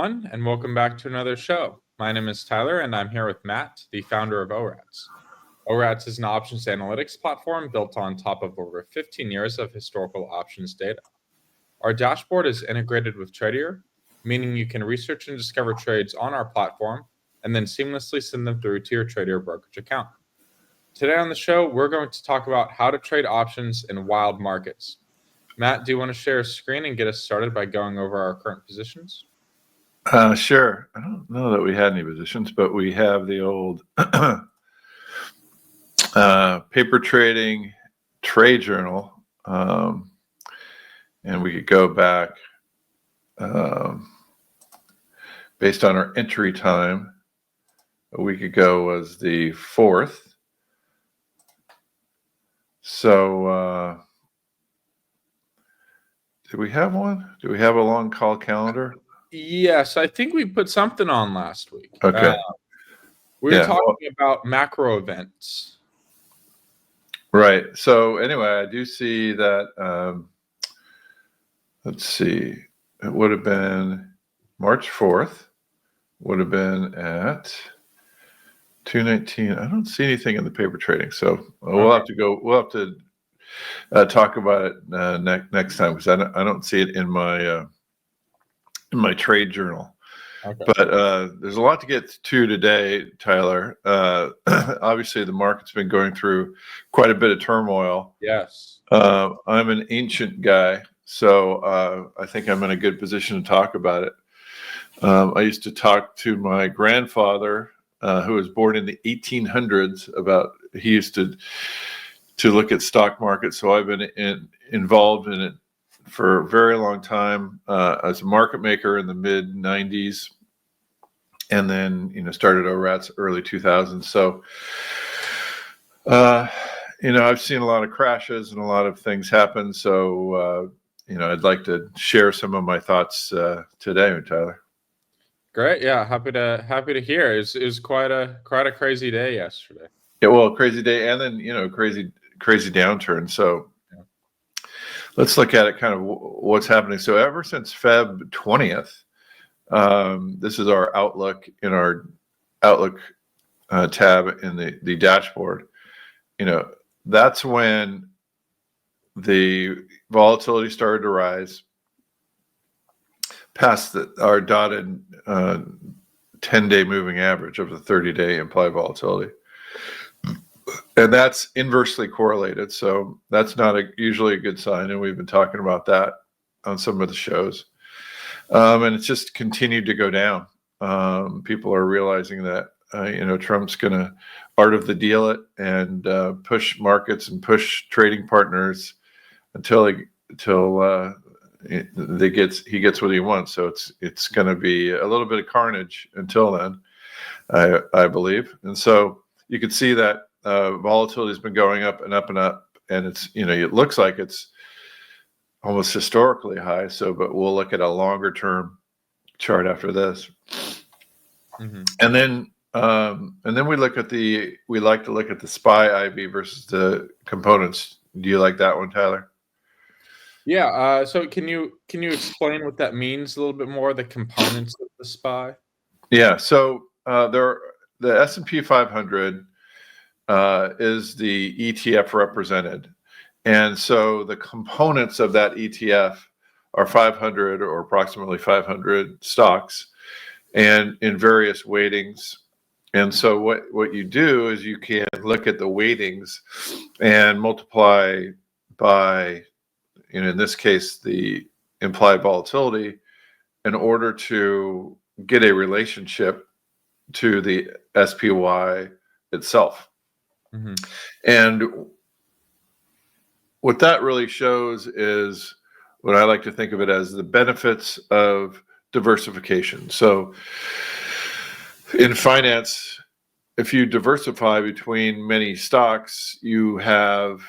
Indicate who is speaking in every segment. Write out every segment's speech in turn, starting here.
Speaker 1: And welcome back to another show. My name is Tyler, and I'm here with Matt, the founder of ORATS. ORATS is an options analytics platform built on top of over 15 years of historical options data. Our dashboard is integrated with Tradier, meaning you can research and discover trades on our platform and then seamlessly send them through to your Tradier brokerage account. Today on the show, we're going to talk about how to trade options in wild markets. Matt, do you want to share a screen and get us started by going over our current positions?
Speaker 2: Sure. I don't know that we had any positions, but we have the old paper trading trade journal. And we could go back based on our entry time. A week ago was the 4th. So did we have one? Do we have a long call calendar?
Speaker 1: Yes, I think we put something on last week.
Speaker 2: Okay.
Speaker 1: We were talking about macro events.
Speaker 2: Right. So anyway, I do see that, let's see, it would have been March 4th, would have been at 219. I don't see anything in the paper trading. So we'll have to talk about it next time, because I don't see it in my trade journal.
Speaker 1: Okay.
Speaker 2: But there's a lot to get to today, Tyler. Obviously, the market's been going through quite a bit of turmoil.
Speaker 1: Yes.
Speaker 2: I'm an ancient guy, so I think I'm in a good position to talk about it. I used to talk to my grandfather, who was born in the 1800s. He used to look at stock market, so I've been involved in it for a very long time as a market maker in the mid 90s, and then started ORATS early 2000s. So I've seen a lot of crashes and a lot of things happen. So I'd like to share some of my thoughts today, Tyler.
Speaker 1: Great. Yeah, happy to hear. It was quite a crazy day yesterday.
Speaker 2: Yeah, well, crazy day, and then crazy downturn. So let's look at it, kind of what's happening. So ever since Feb 20th, this is our outlook in our outlook tab in the dashboard. That's when the volatility started to rise past our dotted 10-day moving average of the 30-day implied volatility. And that's inversely correlated, so that's not usually a good sign, and we've been talking about that on some of the shows. And it's just continued to go down. People are realizing that Trump's going to art of the deal it and push markets and push trading partners until he gets what he wants. So it's going to be a little bit of carnage until then, I believe. And so you can see that volatility has been going up and up and up, and it's it looks like it's almost historically high. So, but we'll look at a longer term chart after this, and then we like to look at the SPY IV versus the components. Do you like that one, Tyler?
Speaker 1: Yeah. So can you explain what that means a little bit more? The components of the SPY.
Speaker 2: Yeah. So the S&P 500 is the ETF represented. And so the components of that ETF are 500 or approximately 500 stocks, and in various weightings. And so what you do is you can look at the weightings and multiply by, in this case, the implied volatility, in order to get a relationship to the SPY itself. And what that really shows is what I like to think of it as the benefits of diversification. So in finance, if you diversify between many stocks, you have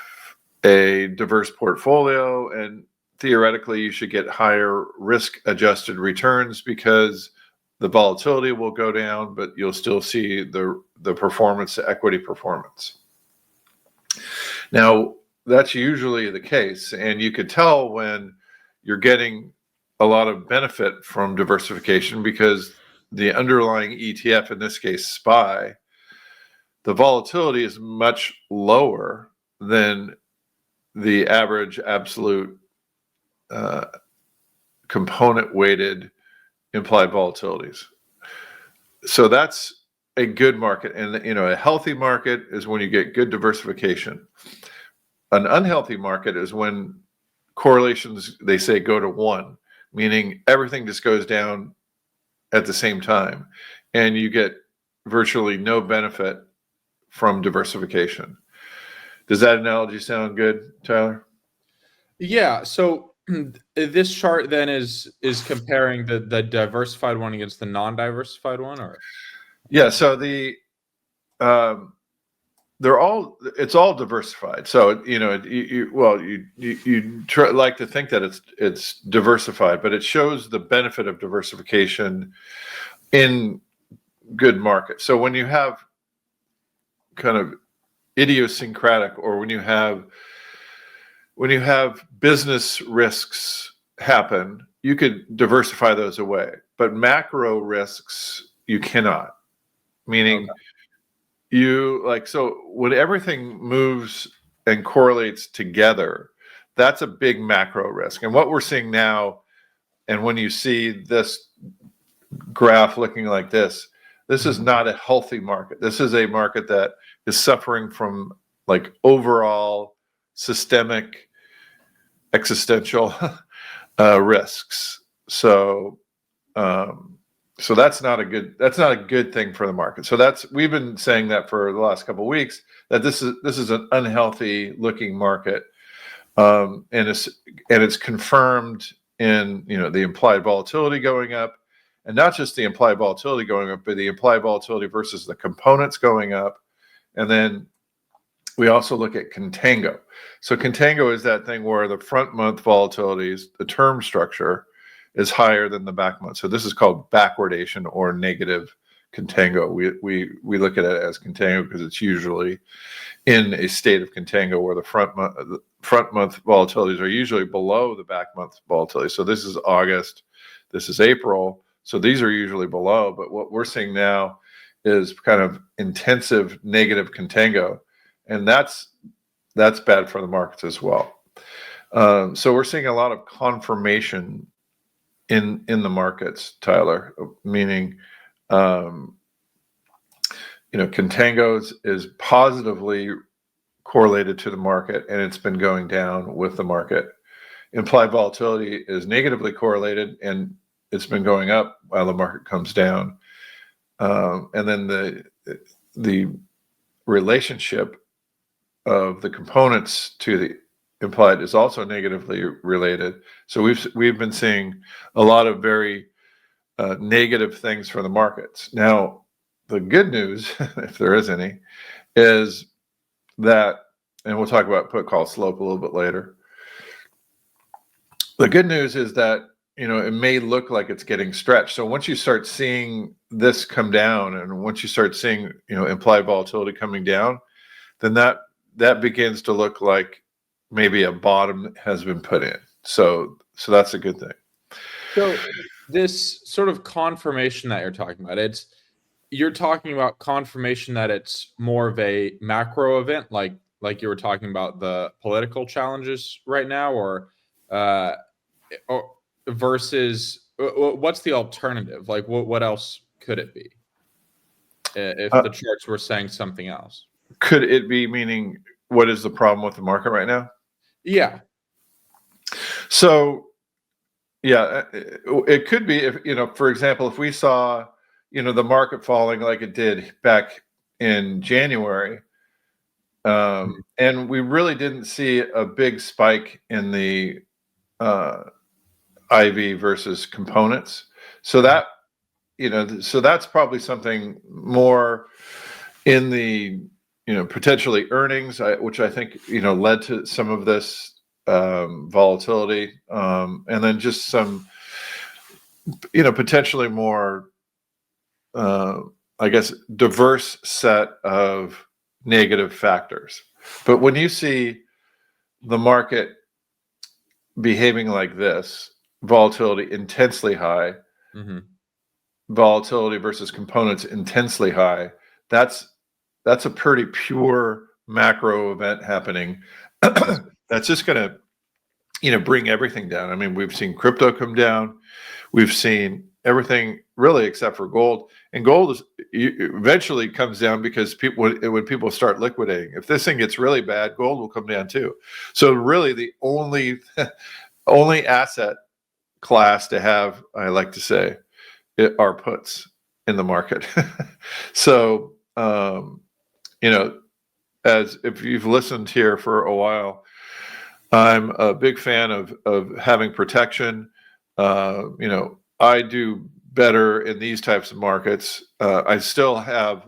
Speaker 2: a diverse portfolio, and theoretically you should get higher risk adjusted returns because the volatility will go down, but you'll still see the performance, the equity performance. Now, that's usually the case, and you could tell when you're getting a lot of benefit from diversification because the underlying ETF, in this case SPY, the volatility is much lower than the average absolute component weighted implied volatilities. So that's a good market. And a healthy market is when you get good diversification. An unhealthy market is when correlations, they say, go to 1, meaning everything just goes down at the same time and you get virtually no benefit from diversification. Does that analogy sound good, Tyler?
Speaker 1: Yeah. So this chart then is comparing the diversified one against the non-diversified one, or?
Speaker 2: Yeah. So it's all diversified. So you like to think that it's diversified, but it shows the benefit of diversification in good markets. So when you have kind of idiosyncratic, or when you have business risks happen, you could diversify those away, but macro risks you cannot. Meaning, so when everything moves and correlates together, that's a big macro risk. And what we're seeing now, and when you see this graph looking like this is not a healthy market. This is a market that is suffering from like overall systemic existential risks. So that's not a good thing for the market. So we've been saying that for the last couple of weeks, that this is an unhealthy looking market, and it's confirmed in the implied volatility going up, and not just the implied volatility going up, but the implied volatility versus the components going up. And then we also look at Contango. So Contango is that thing where the front month volatilities, the term structure, is higher than the back month. So this is called backwardation or negative Contango. We look at it as Contango because it's usually in a state of Contango where the front month volatilities are usually below the back month volatility. So this is August, this is April. So these are usually below, but what we're seeing now is kind of intensive negative Contango, and that's bad for the markets as well. So we're seeing a lot of confirmation in the markets, Tyler, meaning Contango is positively correlated to the market, and it's been going down with the market. Implied volatility is negatively correlated, and it's been going up while the market comes down. And then the relationship of the components to the implied is also negatively related. So we've been seeing a lot of very negative things for the markets. Now, the good news, if there is any, is that, and we'll talk about put call slope a little bit later. The good news is that it may look like it's getting stretched. So once you start seeing this come down, and once you start seeing implied volatility coming down, then that begins to look like maybe a bottom has been put in. So that's a good thing.
Speaker 1: So this sort of confirmation that you're talking about, you're talking about confirmation that it's more of a macro event, like you were talking about the political challenges right now, or versus what's the alternative? Like what else could it be if the charts were saying something else?
Speaker 2: Could it be meaning what is the problem with the market right now?
Speaker 1: Yeah.
Speaker 2: So yeah, it could be if for example, if we saw the market falling like it did back in January, and we really didn't see a big spike in the IV versus components. So that so that's probably something more in the potentially earnings, which I think led to some of this volatility, and then just some potentially more I guess diverse set of negative factors. But when you see the market behaving like this, volatility intensely high,
Speaker 1: Mm-hmm.
Speaker 2: volatility versus components intensely high, that's a pretty pure macro event happening. That's just going to bring everything down. I mean, we've seen crypto come down, we've seen everything really except for gold, and gold is eventually comes down because when people start liquidating, if this thing gets really bad, gold will come down too. So really the only only asset class to have, I like to say, are puts in the market. So as if you've listened here for a while, I'm a big fan of having protection. I do better in these types of markets. I still have,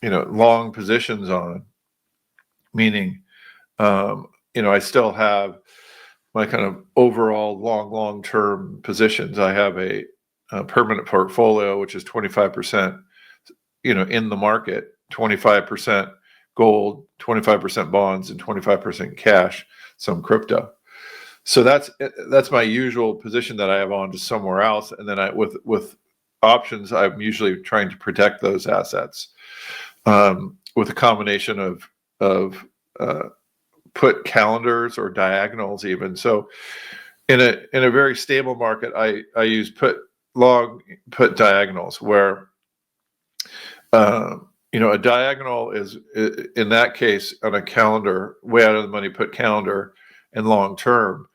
Speaker 2: long positions on, meaning, I still have my kind of overall long-term positions. I have a permanent portfolio, which is 25%, in the market, 25% gold, 25% bonds, and 25% cash, some crypto. So that's my usual position that I have on to somewhere else. And then with options, I'm usually trying to protect those assets with a combination of put calendars or diagonals even. So in a very stable market, I use long put diagonals where a diagonal is, in that case, on a calendar, way out of the money put calendar, and long term,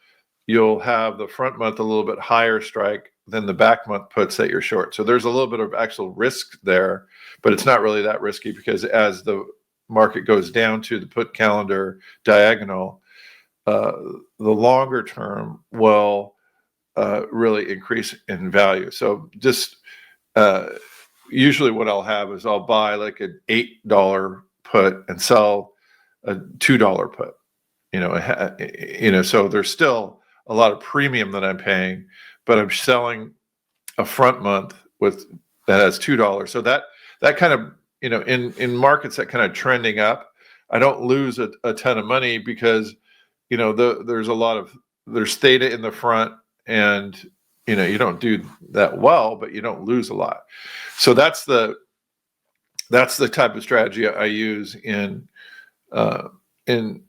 Speaker 2: you'll have the front month a little bit higher strike than the back month puts that you're short. So there's a little bit of actual risk there, but it's not really that risky because as the market goes down to the put calendar diagonal, the longer term will really increase in value. So just usually what I'll have is I'll buy like an $8 put and sell a $2 put. So there's still a lot of premium that I'm paying, but I'm selling a front month that has $2. So that kind of, in markets that kind of trending up, I don't lose a ton of money because, there's theta in the front, and, you don't do that well, but you don't lose a lot. So that's the type of strategy I use in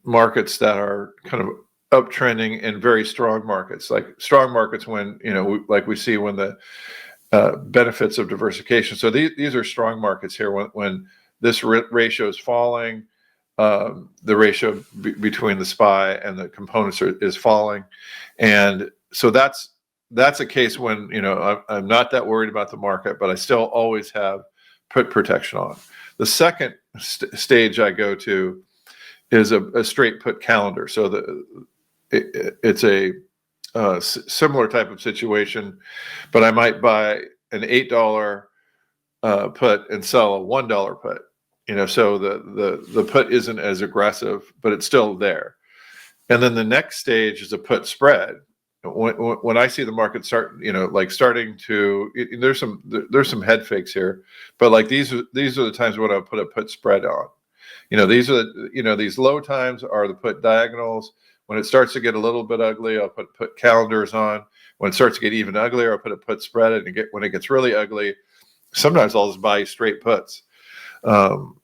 Speaker 2: markets that are kind of uptrending, and very strong markets, like strong markets when, like we see when the benefits of diversification. So these are strong markets here when this ratio is falling, the ratio between the SPY and the components is falling. And so that's a case when, I'm not that worried about the market, but I still always have put protection on. The second stage I go to is a straight put calendar. So it's a similar type of situation, but I might buy an $8 put and sell a $1 put. So the put isn't as aggressive, but it's still there. And then the next stage is a put spread. When I see the market starting to, there's some head fakes here, but like these are the times when I put a put spread on. These are these low times are the put diagonals. When it starts to get a little bit ugly, I'll put calendars on. When it starts to get even uglier, I'll put a put spread. And when it gets really ugly, sometimes I'll just buy straight puts. And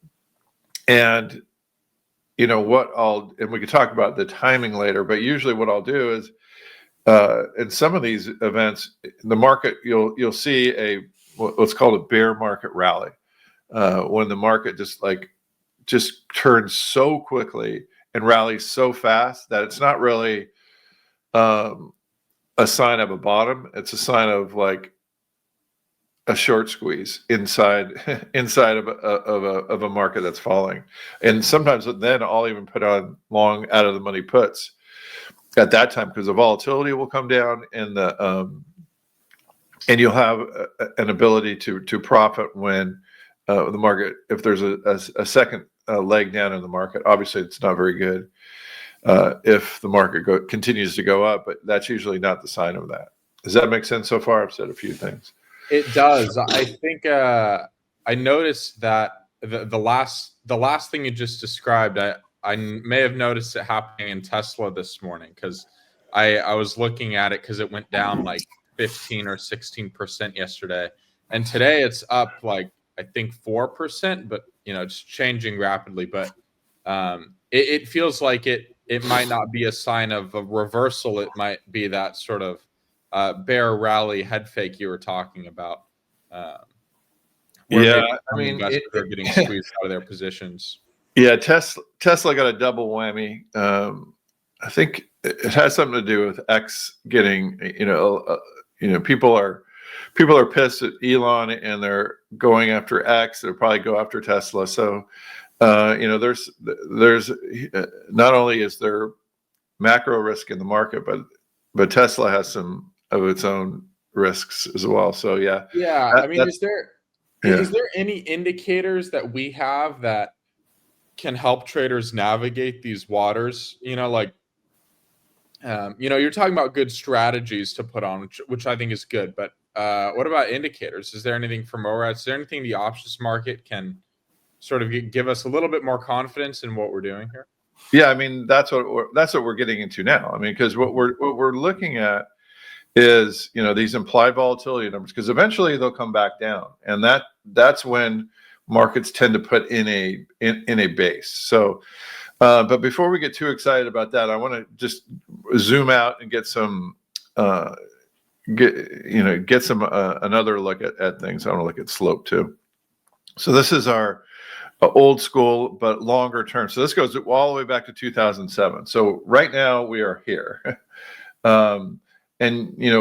Speaker 2: we could talk about the timing later, but usually what I'll do is, in some of these events, the market, you'll see what's called a bear market rally, when the market just turns so quickly and rallies so fast that it's not really a sign of a bottom. It's a sign of like a short squeeze inside of a market that's falling. And sometimes then I'll even put on long out of the money puts at that time, because the volatility will come down, and and you'll have an ability to profit when the market, if there's a second leg down in the market. Obviously it's not very good if the market continues to go up, but that's usually not the sign of that. Does that make sense so far? I've said a few things.
Speaker 1: It does. I think I noticed that the last thing you just described, I may have noticed it happening in Tesla this morning, because I was looking at it because it went down like 15 or 16% yesterday, and today it's up like I think 4%, but it's changing rapidly. But it feels like it might not be a sign of a reversal. It might be that sort of bear rally head fake you were talking about, where maybe some investors are getting squeezed out of their positions.
Speaker 2: Yeah, Tesla got a double whammy. I think it has something to do with X getting, people are pissed at Elon and they're going after X. They'll probably go after Tesla. So, there's not only is there macro risk in the market, but Tesla has some of its own risks as well. So yeah.
Speaker 1: I mean, is there any indicators that we have that can help traders navigate these waters? You're talking about good strategies to put on, which I think is good. But what about indicators? Is there anything from ORATS? Is there anything the options market can sort of give us a little bit more confidence in what we're doing here?
Speaker 2: Yeah, I mean that's what we're getting into now. I mean, because what we're looking at is these implied volatility numbers, because eventually they'll come back down, and that's when markets tend to put in a base. So, but before we get too excited about that, I want to just zoom out and get some another look at things. I want to look at slope too. So this is our old school but longer term. So this goes all the way back to 2007. So right now we are here. And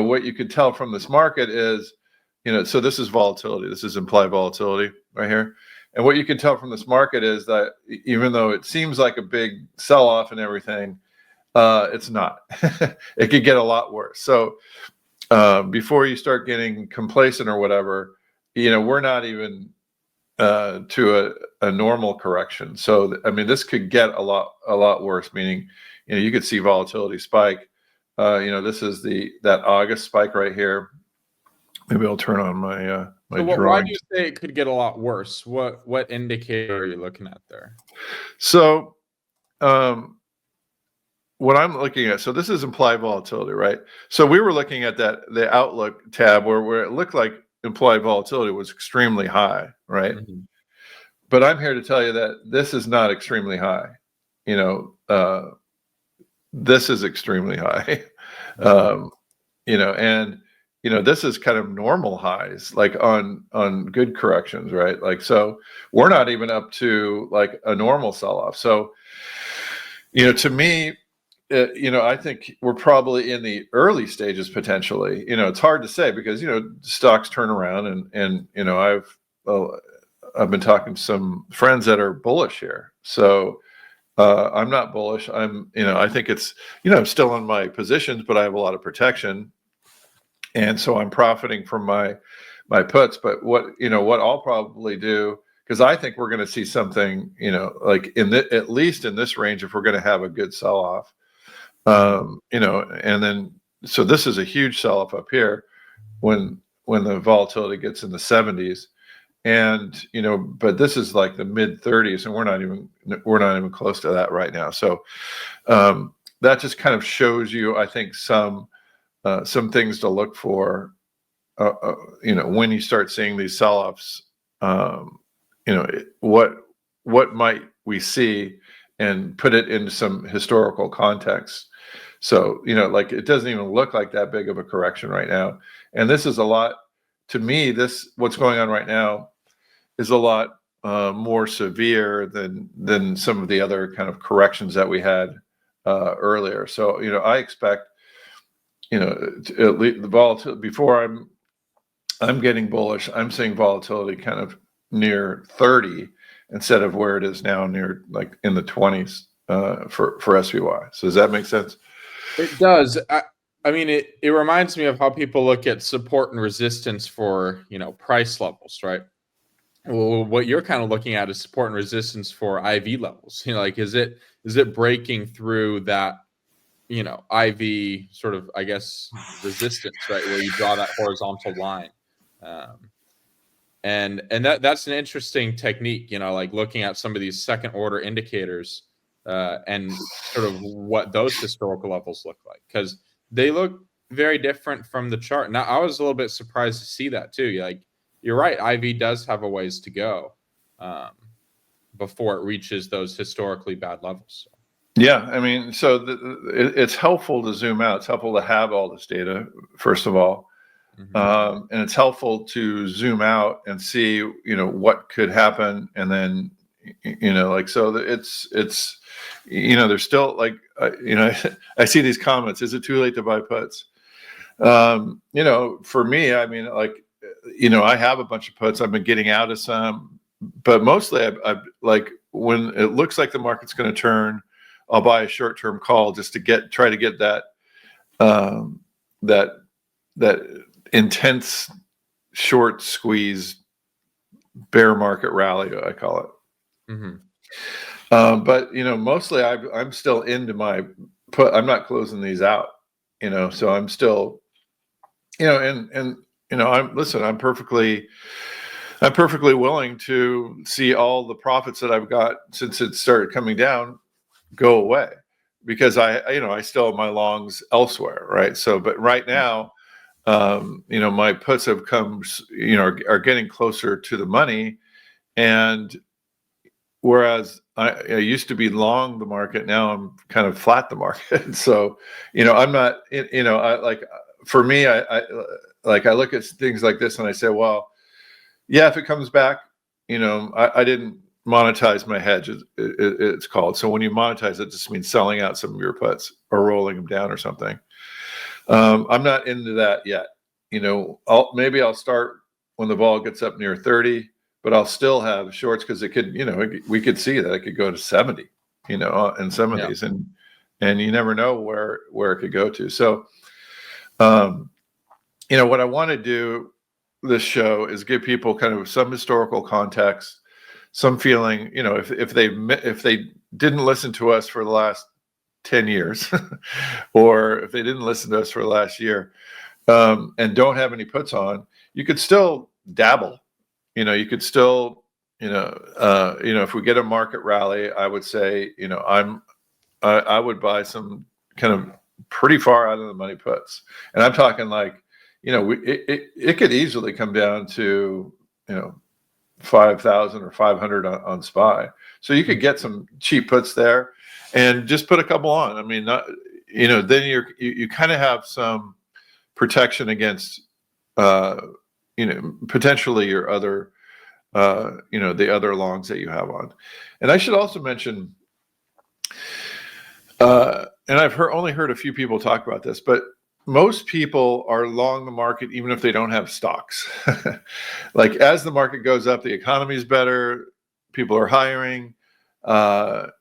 Speaker 2: what you could tell from this market is, so this is volatility. This is implied volatility right here. And what you can tell from this market is that even though it seems like a big sell-off and everything, it's not. It could get a lot worse. So before you start getting complacent or whatever, we're not even to a normal correction. So I mean, this could get a lot worse. Meaning, you could see volatility spike. This is that August spike right here. Maybe I'll turn on my my drawing.
Speaker 1: Why do you say it could get a lot worse? What indicator are you looking at there?
Speaker 2: So, what I'm looking at, so this is implied volatility, right? So we were looking at the outlook tab where it looked like implied volatility was extremely high, right? Mm-hmm. But I'm here to tell you that this is not extremely high. This is extremely high. This is kind of normal highs, like on good corrections, right? Like, so we're not even up to like a normal sell-off. So, to me, I think we're probably in the early stages potentially. It's hard to say because stocks turn around, and I've been talking to some friends that are bullish here. So I'm not bullish. I think it's I'm still in my positions, but I have a lot of protection, and so I'm profiting from my puts. But what I'll probably do, because I think we're going to see something like at least in this range if we're going to have a good sell-off. And then, so this is a huge sell-off up here when the volatility gets in the 70s, and but this is like the mid 30s, and we're not even close to that right now. So that just kind of shows you, I think, some things to look for when you start seeing these sell-offs. What might we see, and put it into some historical context. So, like, it doesn't even look like that big of a correction right now. And this is a lot, to me, what's going on right now is a lot more severe than some of the other kind of corrections that we had earlier. So, I expect, at least the volatility, before I'm getting bullish, I'm seeing volatility kind of near 30 instead of where it is now near like in the 20s for SPY. So does that make sense?
Speaker 1: It does. I mean, it reminds me of how people look at support and resistance for, price levels, right? Well, what you're kind of looking at is support and resistance for IV levels. Like, is it breaking through that, IV sort of, I guess, resistance, right? Where you draw that horizontal line. And that's an interesting technique, like looking at some of these second order indicators and sort of what those historical levels look like. Because they look very different from the chart. Now, I was a little bit surprised to see that too. Like, you're right, IV does have a ways to go before it reaches those historically bad levels.
Speaker 2: Yeah, I mean, so it's helpful to zoom out. It's helpful to have all this data, first of all. And it's helpful to zoom out and see, what could happen. And then, so it's, there's still like, I see these comments, is it too late to buy puts? For me, I mean, like, I have a bunch of puts. I've been getting out of some, but mostly I've like, when it looks like the market's going to turn, I'll buy a short-term call just to try to get that, that intense short squeeze bear market rally, I call it. But mostly I'm still into my put. I'm not closing these out, so I'm still, I'm perfectly willing to see all the profits that I've got since it started coming down go away, because I still have my longs elsewhere, right? So, but right now, my puts have come, are getting closer to the money, and whereas I used to be long the market, now I'm kind of flat the market. So, I'm not, I like, for me, I look at things like this and I say, well, yeah, if it comes back, I didn't monetize my hedge, it's called. So when you monetize, it just means selling out some of your puts or rolling them down or something. I'm not into that yet. Maybe I'll start when the vol gets up near 30, but I'll still have shorts, because it could, we could see that it could go to 70, in some of these, and you never know where it could go to. So, what I want to do this show is give people kind of some historical context, some feeling, if they didn't listen to us for the last 10 years, or if they didn't listen to us for the last year, and don't have any puts on, you could still dabble. You could still, if we get a market rally, I would say, I would buy some kind of pretty far out of the money puts. And I'm talking like, it could easily come down to, 5,000 or 500 on SPY. So you could get some cheap puts there and just put a couple on. I mean, not, then you kind of have some protection against, potentially your other, the other longs that you have on. And I should also mention, and I've only heard a few people talk about this, but most people are long the market even if they don't have stocks. Like, as the market goes up, the economy is better, people are hiring, a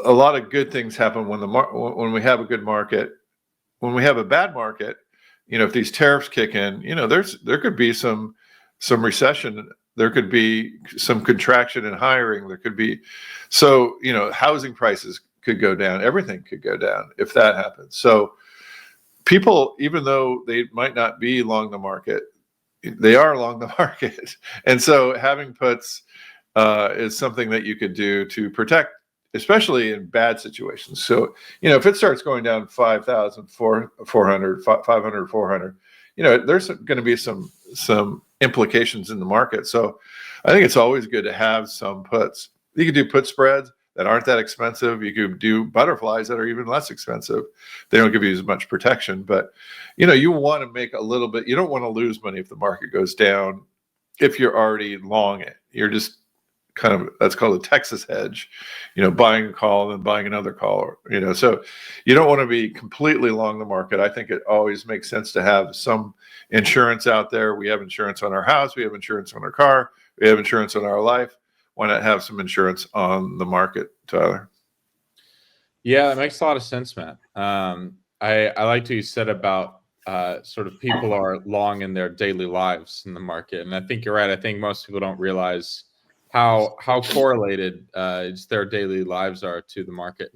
Speaker 2: lot of good things happen when we have a good market. When we have a bad market, if these tariffs kick in, there could be some recession, there could be some contraction in hiring, there could be, housing prices could go down, everything could go down if that happens. So people, even though they might not be long the market, they are long the market. And so having puts is something that you could do to protect, especially in bad situations. So, if it starts going down 5,000, 400, 500, 400, there's going to be some implications in the market. So I think it's always good to have some puts. You can do put spreads that aren't that expensive. You could do butterflies that are even less expensive. They don't give you as much protection, but you want to make a little bit. You don't want to lose money if the market goes down. If you're already long it, you're just kind of, that's called a Texas hedge, buying a call and buying another call, so you don't want to be completely long the market. I think it always makes sense to have some insurance out there. We have insurance on our house, we have insurance on our car, we have insurance on our life. Why not have some insurance on the market, Tyler?
Speaker 1: Yeah, that makes a lot of sense, Matt. I liked what you said about sort of people are long in their daily lives in the market, and I think you're right. I think most people don't realize how correlated their daily lives are to the market.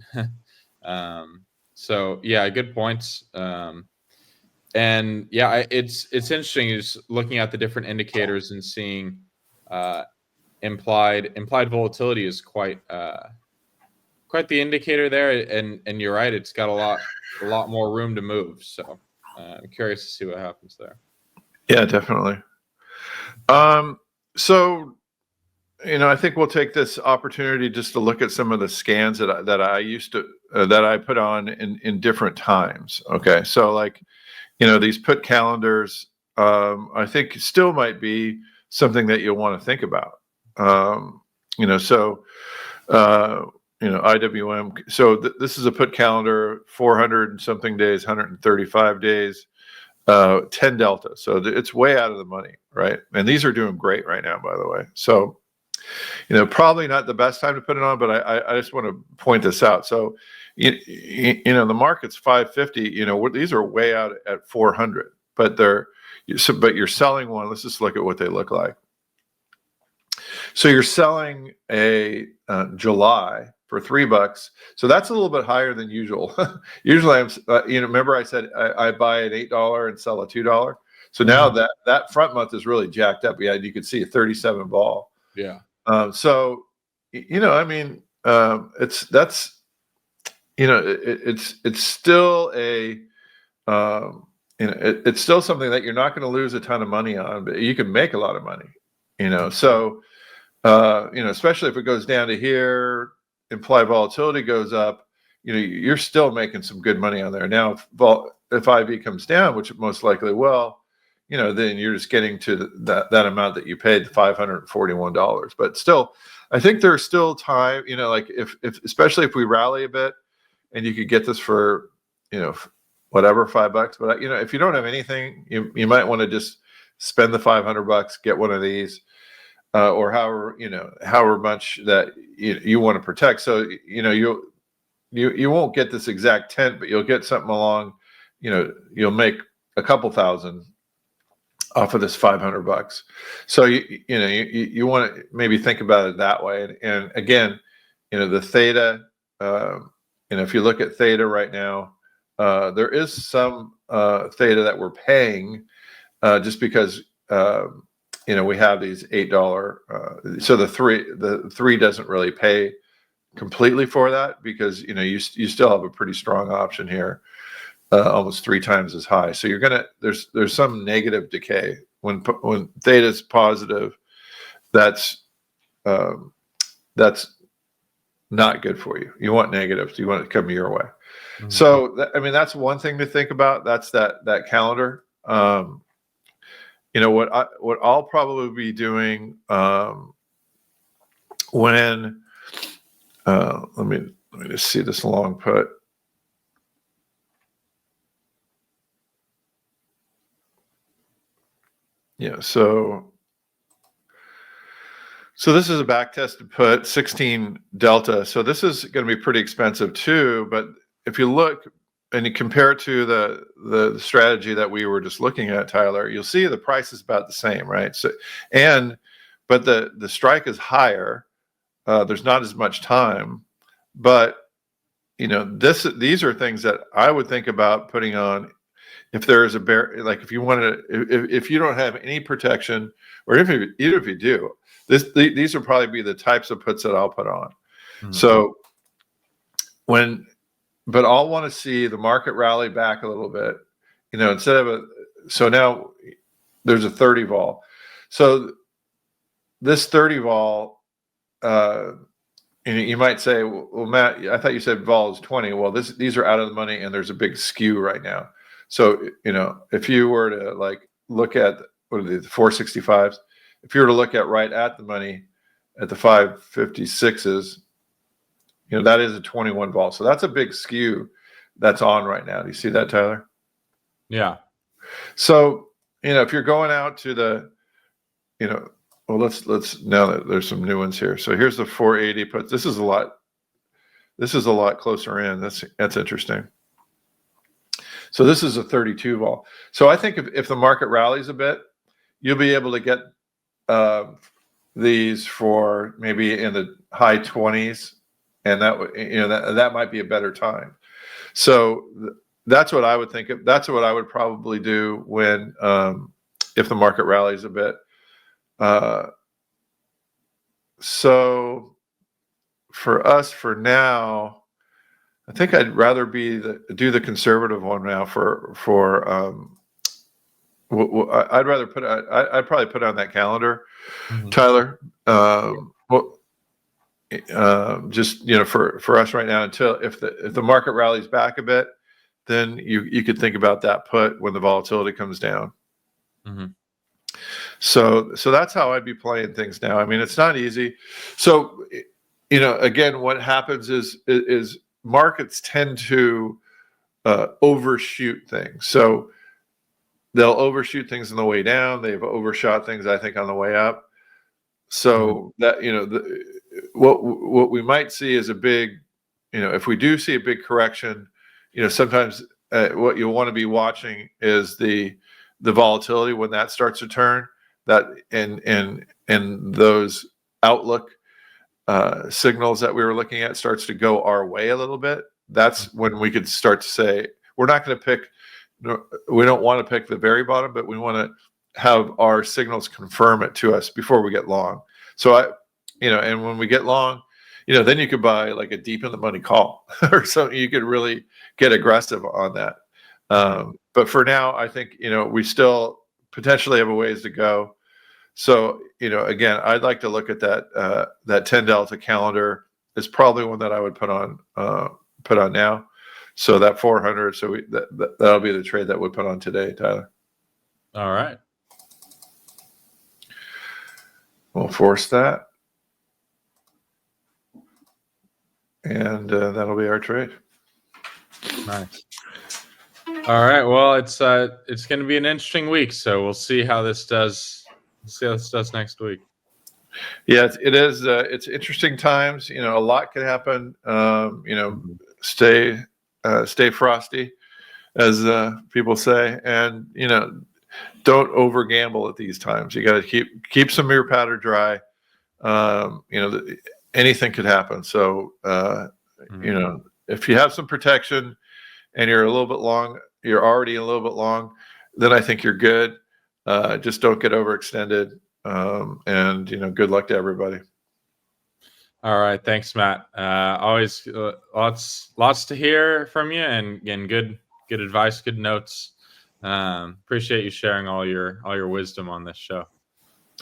Speaker 1: So yeah, good points. And yeah, it's interesting is looking at the different indicators and seeing implied volatility is quite quite the indicator there, and you're right, it's got a lot more room to move. So I'm curious to see what happens there.
Speaker 2: Yeah, definitely. So, I think we'll take this opportunity just to look at some of the scans that I used to that I put on in different times. Okay, so like, these put calendars, I think still might be something that you'll want to think about. IWM. So this is a put calendar, 400 and something days, 135 days, 10 delta. So it's way out of the money, right? And these are doing great right now, by the way. So, probably not the best time to put it on, but I just want to point this out. So, the market's 550. These are way out at 400, but but you're selling one. Let's just look at what they look like. So you're selling a July for $3. So that's a little bit higher than usual. Usually I'm, remember I said I buy at $8 and sell at $2. So now that front month is really jacked up. Yeah, you can see a 37 vol.
Speaker 1: Yeah.
Speaker 2: So, it's still it's still something that you're not going to lose a ton of money on, but you can make a lot of money, so, especially if it goes down to here, implied volatility goes up, you're still making some good money on there. Now, if IV comes down, which it most likely will, then you're just getting to that amount that you paid, the $541. But still, I think there's still time, like if especially if we rally a bit and you could get this for, whatever, $5. But, if you don't have anything, you might want to just spend the $500, get one of these, or however much that you want to protect. So, you won't get this exact tent, but you'll get something along, you'll make a couple thousand off of this $500. So you want to maybe think about it that way. And again, the theta, if you look at theta right now, there is some theta that we're paying just because we have these $8. So the three doesn't really pay completely for that because you still have a pretty strong option here. Almost 3 times as high. So there's some negative decay when theta is positive. That's not good for you. You want negatives. You want it to come your way. Mm-hmm. So that's one thing to think about. That's that calendar. What I'll probably be doing when let me just see this long put. Yeah, so this is a backtested put, 16 delta. So this is going to be pretty expensive too. But if you look and you compare it to the strategy that we were just looking at, Tyler, you'll see the price is about the same, right? So but the strike is higher. There's not as much time, but these are things that I would think about putting on. If there is a bear, like if you wanted to, if you don't have any protection, or even if you do, these will probably be the types of puts that I'll put on. Mm-hmm. So but I'll want to see the market rally back a little bit, instead of so now there's a 30 vol. So this 30 vol, you might say, well, Matt, I thought you said vol is 20. Well, these are out of the money and there's a big skew right now. So, if you were to look at what are the 465s, if you were to look at right at the money at the 556s, that is a 21 vol. So that's a big skew that's on right now. Do you see that, Tyler?
Speaker 1: Yeah.
Speaker 2: So, if you're going out to the, well, let's now that there's some new ones here. So here's the 480 puts. This is a lot closer in. That's interesting. So this is a 32 vol. So I think if the market rallies a bit, you'll be able to get these for maybe in the high 20s, and that might be a better time. So that's what I would think of. That's what I would probably do when if the market rallies a bit. So for us, for now, I think I'd rather do the conservative one now. I'd rather I'd probably put on that calendar, Tyler. Just for us right now, until if the market rallies back a bit, then you could think about that put when the volatility comes down. So that's how I'd be playing things now. I mean, it's not easy. So again, what happens is markets tend to overshoot things. So they'll overshoot things on the way down. They've overshot things, I think, on the way up. So that what we might see is a big, if we do see a big correction, sometimes what you'll want to be watching is the volatility when that starts to turn. That and those outlook signals that we were looking at starts to go our way a little bit. That's when we could start to say we're not going to pick. We don't want to pick the very bottom, but we want to have our signals confirm it to us before we get long. So and when we get long, then you could buy like a deep in the money call or something. You could really get aggressive on that. But for now, I think we still potentially have a ways to go. So again, I'd like to look at that 10 delta calendar is probably one that I would put on now. So that 400. So that'll be the trade that we put on today, Tyler.
Speaker 1: All right.
Speaker 2: We'll force that. And that'll be our trade.
Speaker 1: Nice. All right. Well, it's going to be an interesting week, so we'll see how this does. We'll see how this does next week.
Speaker 2: Yeah, it is. It's interesting times. A lot could happen. Stay frosty, as people say, and don't over gamble at these times. You got to keep some of your powder dry. Anything could happen. So if you have some protection and you're a little bit long, you're already a little bit long, then I think you're good. Just don't get overextended. And good luck to everybody.
Speaker 1: All right, thanks, Matt. Always lots to hear from you, and again, good advice, good notes. Appreciate you sharing all your wisdom on this show.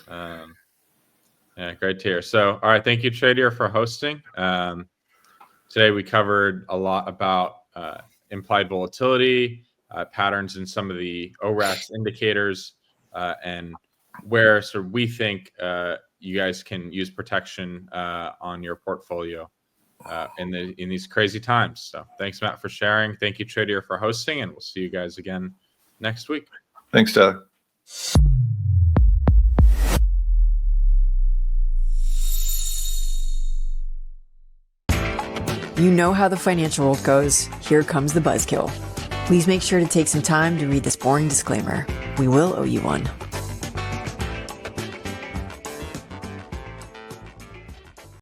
Speaker 1: Yeah, great to hear. So, all right, thank you, Trader, for hosting. Today we covered a lot about implied volatility, patterns in some of the ORATS indicators, and where sort of we think you guys can use protection on your portfolio in these crazy times. So thanks, Matt, for sharing. Thank you, Trader, for hosting, and we'll see you guys again next week.
Speaker 2: Thanks, Doug.
Speaker 3: You know how the financial world goes. Here comes the buzzkill. Please make sure to take some time to read this boring disclaimer. We will owe you one.